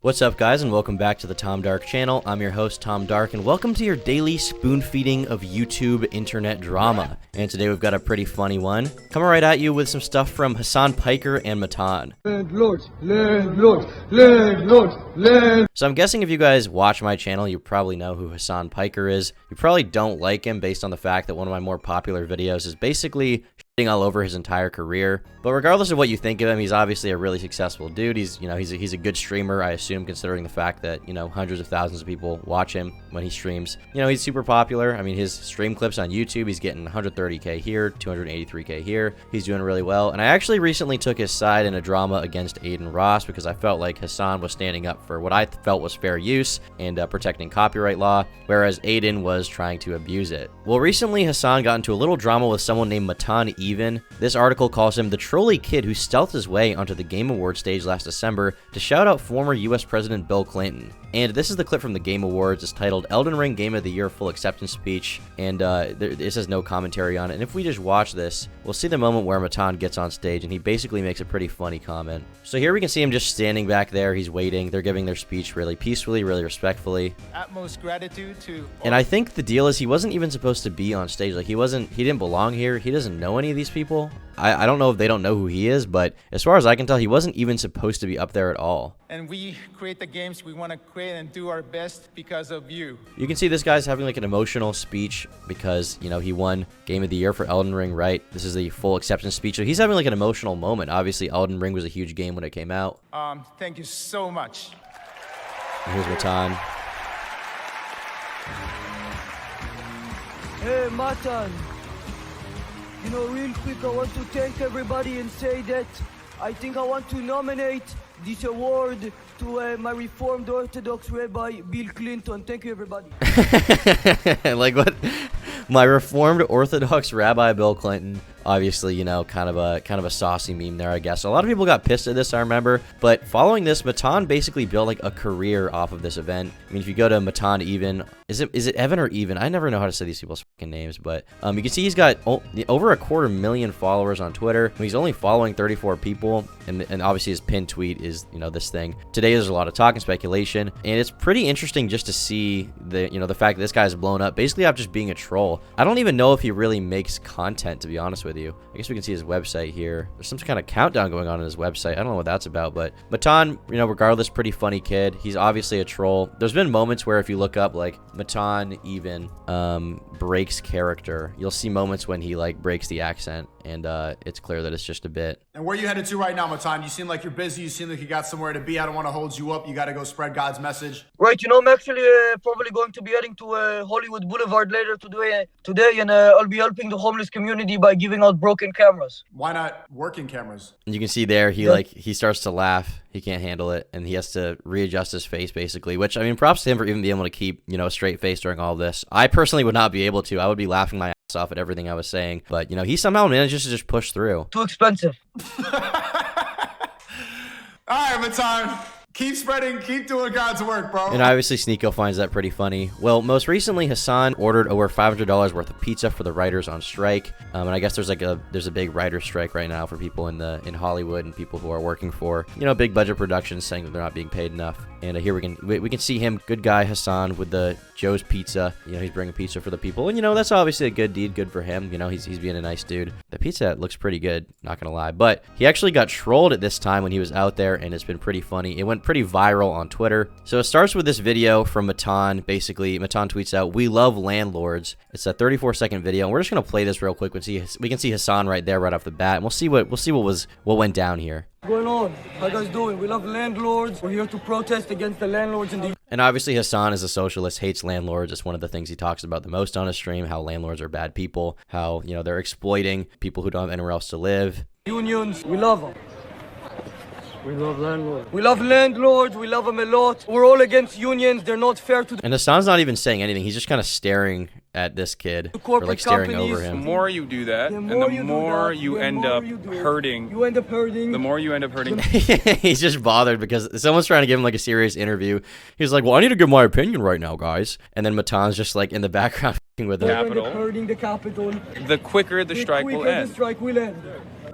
What's up, guys, and welcome back to the Tom Dark channel. I'm your host, Tom Dark, and welcome to your daily spoon-feeding of YouTube internet drama. And today we've got a pretty funny one. Coming right at you with some stuff from Hassan Piker and Matan. Landlord, landlord, landlord, landlord. So I'm guessing if you guys watch my channel, you probably know who Hassan Piker is. You probably don't like him based on the fact that one of my more popular videos is basically shitting all over his entire career. But regardless of what you think of him, he's obviously a really successful dude. He's a good streamer, I assume, considering the fact that, hundreds of thousands of people watch him when he streams. He's super popular. I mean, his stream clips on YouTube, he's getting 130K here, 283K here. He's doing really well. And I actually recently took his side in a drama against Aiden Ross because I felt like Hassan was standing up for what I felt was fair use and protecting copyright law, whereas Aiden was trying to abuse it. Well, recently Hassan got into a little drama with someone named Matan Even. This article calls him the trolly kid who stealthed his way onto the Game Awards stage last December to shout out former US President Bill Clinton. And this is the clip from the Game Awards. It's titled Elden Ring Game of the Year Full Acceptance Speech, and this has no commentary on it. And if we just watch this, we'll see the moment where Matan gets on stage, and he basically makes a pretty funny comment. So here we can see him just standing back there. He's waiting. They're giving their speech really peacefully, really respectfully. Utmost gratitude to... And I think the deal is he wasn't even supposed to be on stage. Like, he didn't belong here. He doesn't know any of these people. I don't know if they don't know who he is, but as far as I can tell, he wasn't even supposed to be up there at all. And we create the games we want to create and do our best because of you. You can see this guy's having like an emotional speech because, he won Game of the Year for Elden Ring, right? This is the full acceptance speech. So he's having like an emotional moment. Obviously, Elden Ring was a huge game when it came out. Thank you so much. And here's Matan. Hey, Matan. Real quick, I want to thank everybody and say that I think I want to nominate this award to my Reformed Orthodox Rabbi, Bill Clinton. Thank you, everybody. Like what? My Reformed Orthodox Rabbi, Bill Clinton. Obviously, kind of a saucy meme there, I guess. A lot of people got pissed at this, I remember. But following this, Matan basically built like a career off of this event. I mean, if you go to Matan Even, is it Evan or Even? I never know how to say these people's fucking names, but you can see he's got over 250,000 followers on Twitter. He's only following 34 people, and obviously his pinned tweet is this thing. Today there's a lot of talk and speculation, and it's pretty interesting just to see the fact that this guy's blown up basically after just being a troll. I don't even know if he really makes content, to be honest with you. I guess we can see his website here. There's some kind of countdown going on his website. I don't know what that's about, but Matan, regardless, pretty funny kid. He's obviously a troll. There's been moments where if you look up like Matan Even breaks character, you'll see moments when he like breaks the accent, and it's clear that it's just a bit. And where you headed to right now, Matan? You seem like you're busy. You seem like you got somewhere to be. I don't want to hold you up. You got to go spread God's message. Right, I'm actually probably going to be heading to Hollywood Boulevard later today, and I'll be helping the homeless community by giving out broken cameras. Why not working cameras? And you can see there, he starts to laugh. He can't handle it, and he has to readjust his face, basically, which, I mean, props to him for even being able to keep, a straight face during all of this. I personally would not be able to. I would be laughing my ass off at everything I was saying, but, he somehow manages to just push through. Too expensive. All right, Matan. Keep spreading, keep doing God's work, bro. And obviously, Sneeko finds that pretty funny. Well, most recently, Hassan ordered over $500 worth of pizza for the writers on strike. And I guess there's a big writer's strike right now for people in Hollywood and people who are working for, big budget productions saying that they're not being paid enough. And here we can see him, good guy Hassan, with the Joe's Pizza. He's bringing pizza for the people. And, that's obviously a good deed, good for him. He's being a nice dude. The pizza looks pretty good, not gonna lie. But he actually got trolled at this time when he was out there, and it's been pretty funny. It went pretty viral on Twitter. So it starts with this video from Matan. Basically, Matan tweets out, "We love landlords." It's a 34-second video, and we're just gonna play this real quick. We can see Hassan right there, right off the bat, and we'll see what went down here. What's going on? How you guys doing? We love landlords. We're here to protest against the landlords in the... And obviously Hassan is a socialist, hates landlords. It's one of the things he talks about the most on his stream, how landlords are bad people, how, they're exploiting people who don't have anywhere else to live. Unions, we love them. We love landlords. We love landlords. We love them a lot. We're all against unions. They're not fair to the... And Hassan's not even saying anything. He's just kind of staring at this kid, or like staring over him. The more you do that, and the more you end up hurting. You end up hurting. The more you end up hurting. He's just bothered because someone's trying to give him like a serious interview. He's like, "Well, I need to give my opinion right now, guys." And then Matan's just like in the background with him. Capital. Hurting the capital. The quicker the strike will end. The strike will end.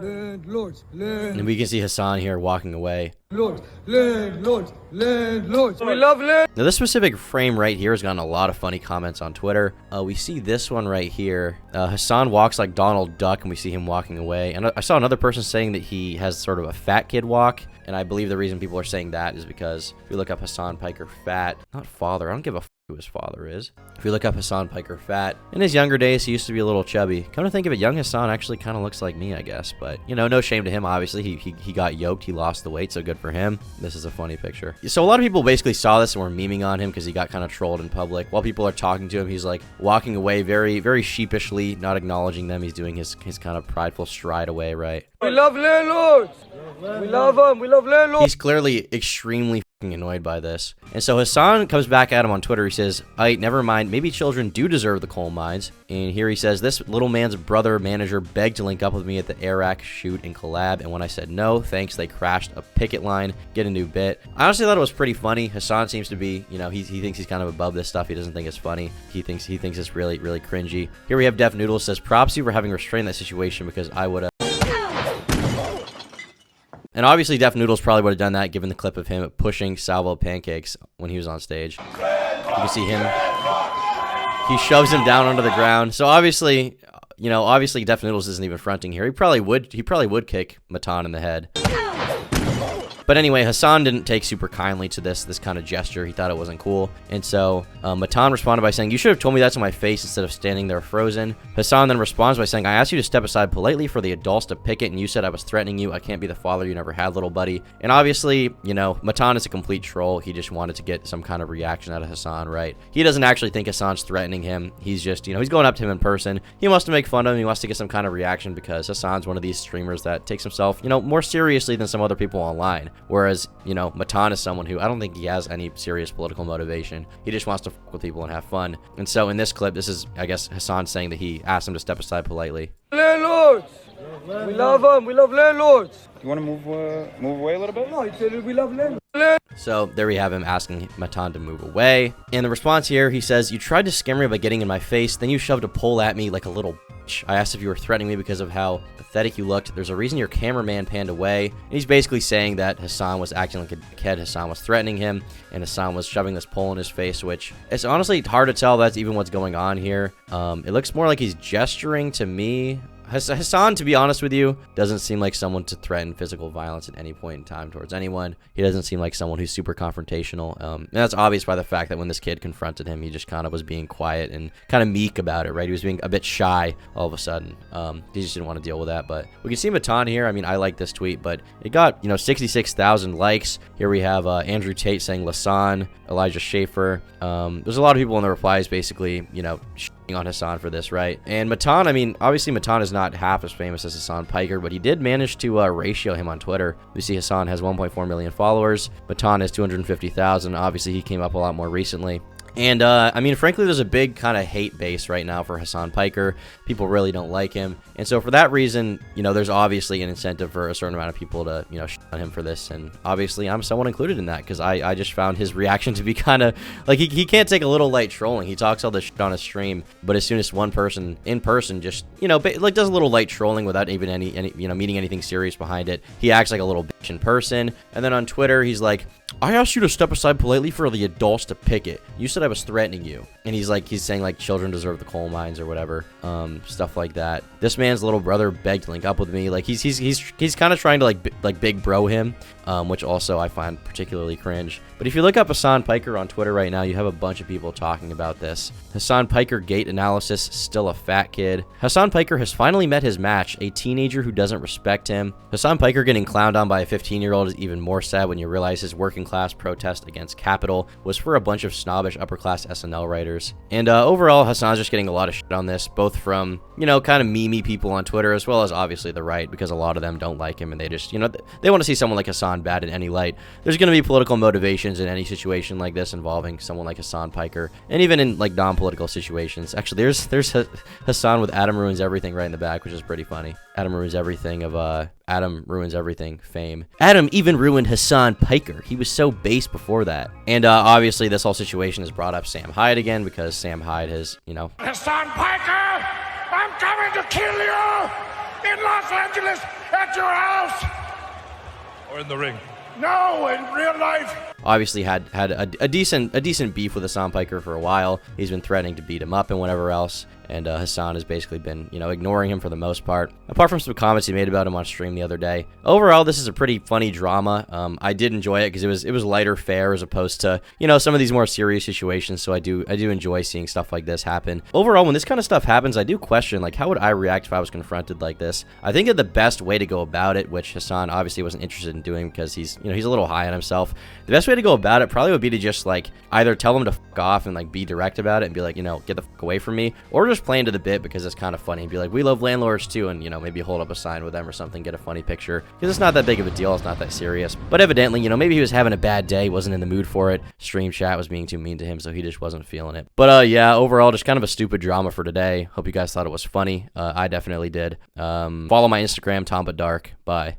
Landlords, And we can see Hassan here walking away. landlords, landlords, landlords. We love land. Now this specific frame right here has gotten a lot of funny comments on Twitter. We see this one right here. Hassan walks like Donald Duck, and we see him walking away. And I saw another person saying that he has sort of a fat kid walk. And I believe the reason people are saying that is because if you look up Hassan Piker fat, not father, I don't give a f who his father is. If you look up Hassan Piker fat, in his younger days, he used to be a little chubby. Come to think of it, young Hassan actually kind of looks like me, I guess. But, you know, no shame to him, obviously. He got yoked, he lost the weight, so good for him. This is a funny picture. So a lot of people basically saw this and were memeing on him because he got kind of trolled in public. While people are talking to him, he's like walking away very, very sheepishly, not acknowledging them. He's doing his kind of prideful stride away, right? We love landlords. We love them. We love landlords. He's clearly extremely annoyed by this. And so Hassan comes back at him on Twitter. He says, never mind, maybe children do deserve the coal mines. And here he says, this little man's brother manager begged to link up with me at the Arak shoot and collab, and when I said no thanks, they crashed a picket line. Get a new bit. I honestly thought it was pretty funny. Hassan seems to be, you know, he thinks he's kind of above this stuff. He doesn't think it's funny. He thinks it's really, really cringy. Here we have Def Noodles says, props to you for having restrained that situation, because I would have. And obviously, Def Noodles probably would have done that given the clip of him pushing Salvo pancakes when he was on stage. You can see him. He shoves him down onto the ground. So obviously, you know, obviously Def Noodles isn't even fronting here. He probably would kick Matan in the head. But anyway, Hassan didn't take super kindly to this kind of gesture. He thought it wasn't cool. And so Matan responded by saying, you should have told me that to my face instead of standing there frozen. Hassan then responds by saying, I asked you to step aside politely for the adults to picket, and you said I was threatening you. I can't be the father you never had, little buddy. And obviously, you know, Matan is a complete troll. He just wanted to get some kind of reaction out of Hassan, right? He doesn't actually think Hassan's threatening him. He's just, you know, he's going up to him in person. He wants to make fun of him. He wants to get some kind of reaction because Hassan's one of these streamers that takes himself, you know, more seriously than some other people online. Whereas, you know, Matan is someone who I don't think he has any serious political motivation. He just wants to fuck with people and have fun. And so in this clip, this is, I guess, Hassan saying that he asked him to step aside politely. Landlords. We love them. We love landlords. You want to move away a little bit? No, he said we love landlords. So there we have him asking Matan to move away. And the response here, he says, you tried to scare me by getting in my face, then you shoved a pole at me like a little bitch. I asked if you were threatening me because of how pathetic you looked. There's a reason your cameraman panned away. And he's basically saying that Hassan was acting like a dickhead. Hassan was threatening him, and Hassan was shoving this pole in his face, which it's honestly hard to tell that's even what's going on here. It looks more like he's gesturing to me. Hassan, to be honest with you, doesn't seem like someone to threaten physical violence at any point in time towards anyone. He doesn't seem like someone who's super confrontational. And that's obvious by the fact that when this kid confronted him, he just kind of was being quiet and kind of meek about it, right? He was being a bit shy all of a sudden. He just didn't want to deal with that. But we can see Matan here. I mean, I like this tweet, but it got, you know, 66,000 likes. Here we have Andrew Tate saying Lasan, Elijah Schaefer. There's a lot of people in the replies basically, you know, on Hassan for this, right? And Matan, I mean, obviously Matan is not half as famous as Hassan Piker, but he did manage to ratio him on Twitter. We see Hassan has 1.4 million followers. Matan has 250,000. Obviously, he came up a lot more recently. And, I mean, frankly, there's a big kind of hate base right now for Hassan Piker. People really don't like him. And so for that reason, you know, there's obviously an incentive for a certain amount of people to, you know, shit on him for this. And obviously, I'm somewhat included in that because I just found his reaction to be kind of, like, he can't take a little light trolling. He talks all this shit on his stream, but as soon as one person in person just, you know, like, does a little light trolling without even any, you know, meaning anything serious behind it, he acts like a little bitch in person. And then on Twitter, he's like, I asked you to step aside politely for the adults to picket. You said I was threatening you. And he's saying like children deserve the coal mines or whatever, stuff like that. This man's little brother begged to link up with me. Like he's kind of trying to like big bro him, which also I find particularly cringe. But if you look up Hassan Piker on Twitter right now, you have a bunch of people talking about this. Hassan Piker gate analysis, still a fat kid. Hassan Piker has finally met his match, a teenager who doesn't respect him. Hassan Piker getting clowned on by a 15-year-old is even more sad when you realize his working class protest against capital was for a bunch of snobbish upper class SNL writers. And overall, Hassan's just getting a lot of shit on this, both from, you know, kind of memey people on Twitter, as well as obviously the right, because a lot of them don't like him and they just, you know, they want to see someone like Hassan bad in any light. There's going to be political motivations in any situation like this involving someone like Hassan Piker, and even in like non-political situations. Actually, there's Hassan with Adam Ruins Everything right in the back, which is pretty funny. Adam Ruins Everything of Adam Ruins Everything fame. Adam even ruined Hassan Piker. He was so base before that. And obviously this whole situation has brought up Sam Hyde again, because Sam Hyde has, you know, Hassan Piker, I'm coming to kill you In Los Angeles, at your house. Or in the ring. No, in real life. Obviously had a decent beef with Hassan Piker for a while. He's been threatening to beat him up and whatever else. And Hassan has basically been, ignoring him for the most part. Apart from some comments he made about him on stream the other day. Overall, this is a pretty funny drama. I did enjoy it because it was lighter fare as opposed to, some of these more serious situations. So I do enjoy seeing stuff like this happen. Overall, when this kind of stuff happens, I do question, like, how would I react if I was confronted like this? I think that the best way to go about it, which Hassan obviously wasn't interested in doing because he's a little high on himself. The best way to go about it probably would be to just, like, either tell him to fuck off and, like, be direct about it and be like, get the fuck away from me, or just play into the bit because it's kind of funny and be like, we love landlords too, and maybe hold up a sign with them or something, get a funny picture, because it's not that big of a deal, it's not that serious. But evidently, maybe he was having a bad day, wasn't in the mood for it, stream chat was being too mean to him, so he just wasn't feeling it. But yeah, overall, just kind of a stupid drama for today. Hope you guys thought it was funny. I definitely did. Follow my Instagram, TomButDark. Bye.